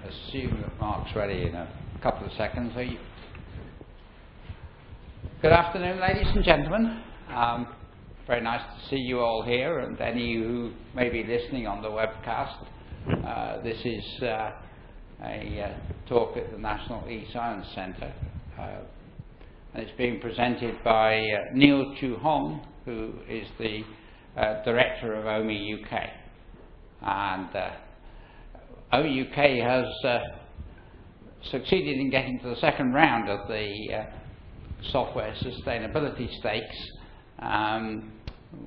assume that Mark's ready in a couple of seconds. Good afternoon, ladies and gentlemen. Very nice to see you all here, and any who may be listening on the webcast. This is a talk at the National E-Science Centre, and it's being presented by Chue Hong, who is the Director of OMII-UK. And OMII-UK has succeeded in getting to the second round of the software sustainability stakes,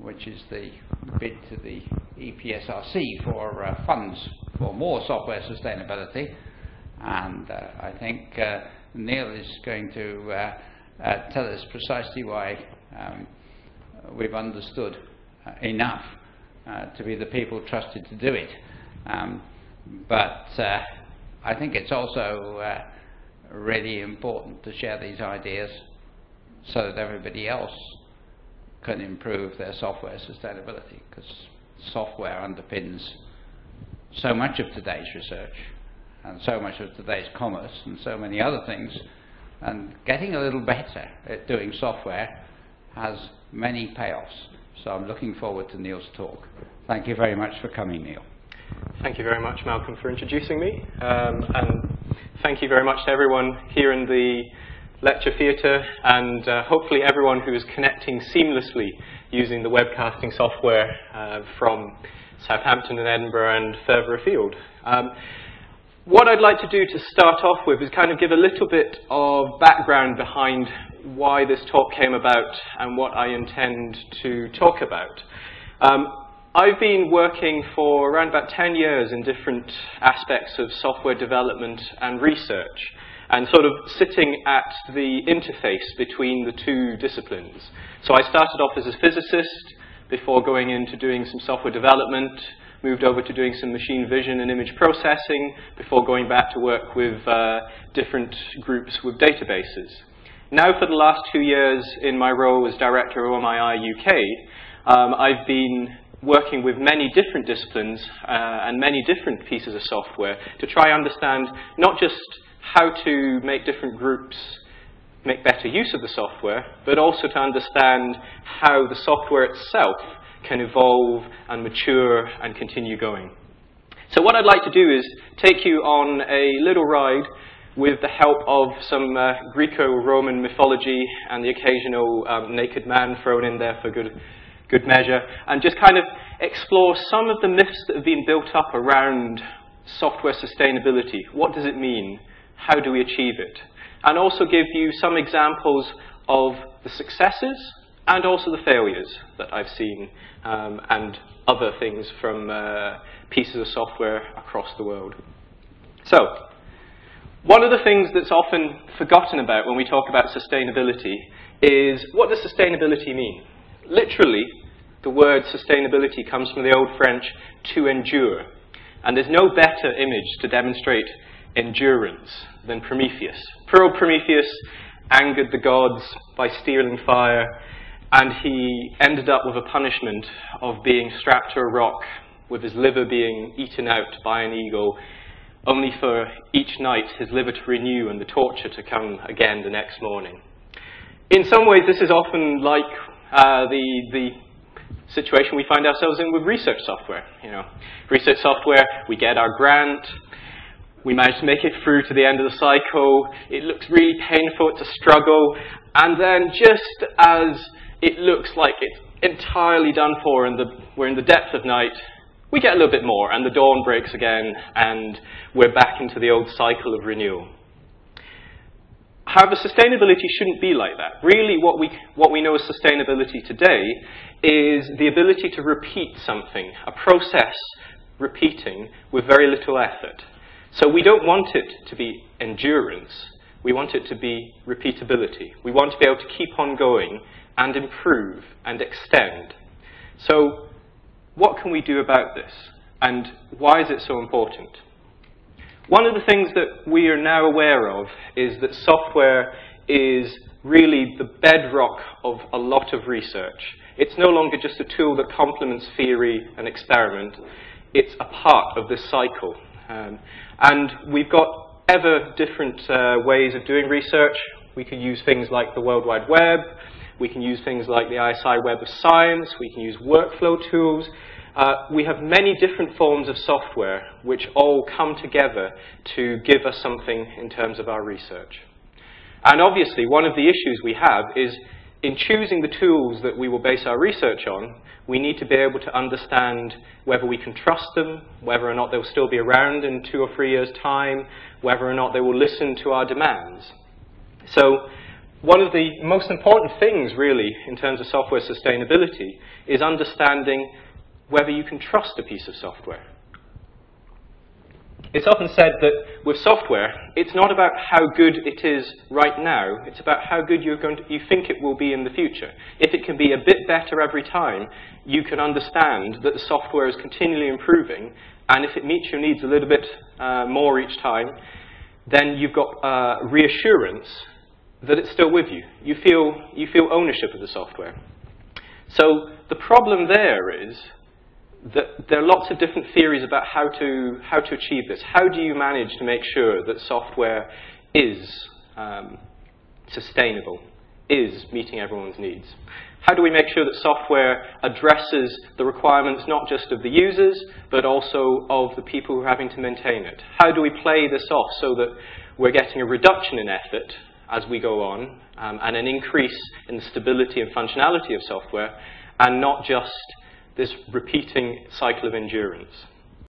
which is the bid to the EPSRC for funds for more software sustainability. And I think Neil is going to tell us precisely why we've understood enough to be the people trusted to do it. But I think it's also really important to share these ideas so that everybody else can improve their software sustainability, because software underpins so much of today's research and so much of today's commerce and so many other things, and getting a little better at doing software has many payoffs. So I'm looking forward to Neil's talk. Thank you very much for coming, Neil. Thank you very much, Malcolm, for introducing me, and thank you very much to everyone here in the lecture theatre, and hopefully everyone who is connecting seamlessly using the webcasting software from Southampton and Edinburgh and further afield. What I'd like to do to start off with is kind of give a little bit of background behind why this talk came about and what I intend to talk about. I've been working for around about 10 years in different aspects of software development and research, and sort of sitting at the interface between the two disciplines. So I started off as a physicist before going into doing some software development, moved over to doing some machine vision and image processing before going back to work with different groups with databases. Now for the last 2 years in my role as Director of OMII-UK, I've been working with many different disciplines and many different pieces of software to try and understand not just how to make different groups make better use of the software, but also to understand how the software itself can evolve and mature and continue going. So what I'd like to do is take you on a little ride with the help of some Greco-Roman mythology and the occasional naked man thrown in there for good measure, and just kind of explore some of the myths that have been built up around software sustainability. What does it mean? How do we achieve it? And also give you some examples of the successes and also the failures that I've seen, and other things from pieces of software across the world. So, one of the things that's often forgotten about when we talk about sustainability is, what does sustainability mean? Literally, the word sustainability comes from the old French, to endure. And there's no better image to demonstrate endurance than Prometheus. Poor old Prometheus angered the gods by stealing fire, and he ended up with a punishment of being strapped to a rock with his liver being eaten out by an eagle, only for each night his liver to renew and the torture to come again the next morning. In some ways, this is often like the situation we find ourselves in with research software. You know, research software, we get our grant, we manage to make it through to the end of the cycle, it looks really painful, it's a struggle, and then just as it looks like it's entirely done for and we're in the depth of night, we get a little bit more, and the dawn breaks again, and we're back into the old cycle of renewal. However, sustainability shouldn't be like that. Really, what we know as sustainability today is the ability to repeat something, a process repeating with very little effort. So we don't want it to be endurance. We want it to be repeatability. We want to be able to keep on going and improve and extend. So what can we do about this? And why is it so important? One of the things that we are now aware of is that software is really the bedrock of a lot of research. It's no longer just a tool that complements theory and experiment. It's a part of this cycle. And we've got ever different ways of doing research. We can use things like the World Wide Web. We can use things like the ISI Web of Science. We can use workflow tools. We have many different forms of software which all come together to give us something in terms of our research. And obviously, one of the issues we have is in choosing the tools that we will base our research on, we need to be able to understand whether we can trust them, whether or not they'll still be around in 2 or 3 years' time, whether or not they will listen to our demands. So one of the most important things, really, in terms of software sustainability is understanding whether you can trust a piece of software. It's often said that with software, it's not about how good it is right now, it's about how good you think it will be in the future. If it can be a bit better every time, you can understand that the software is continually improving, and if it meets your needs a little bit more each time, then you've got reassurance that it's still with you. You feel ownership of the software. So the problem there is that there are lots of different theories about how to achieve this. How do you manage to make sure that software is sustainable, is meeting everyone's needs? How do we make sure that software addresses the requirements not just of the users, but also of the people who are having to maintain it? How do we play this off so that we're getting a reduction in effort as we go on, and an increase in the stability and functionality of software, and not just this repeating cycle of endurance?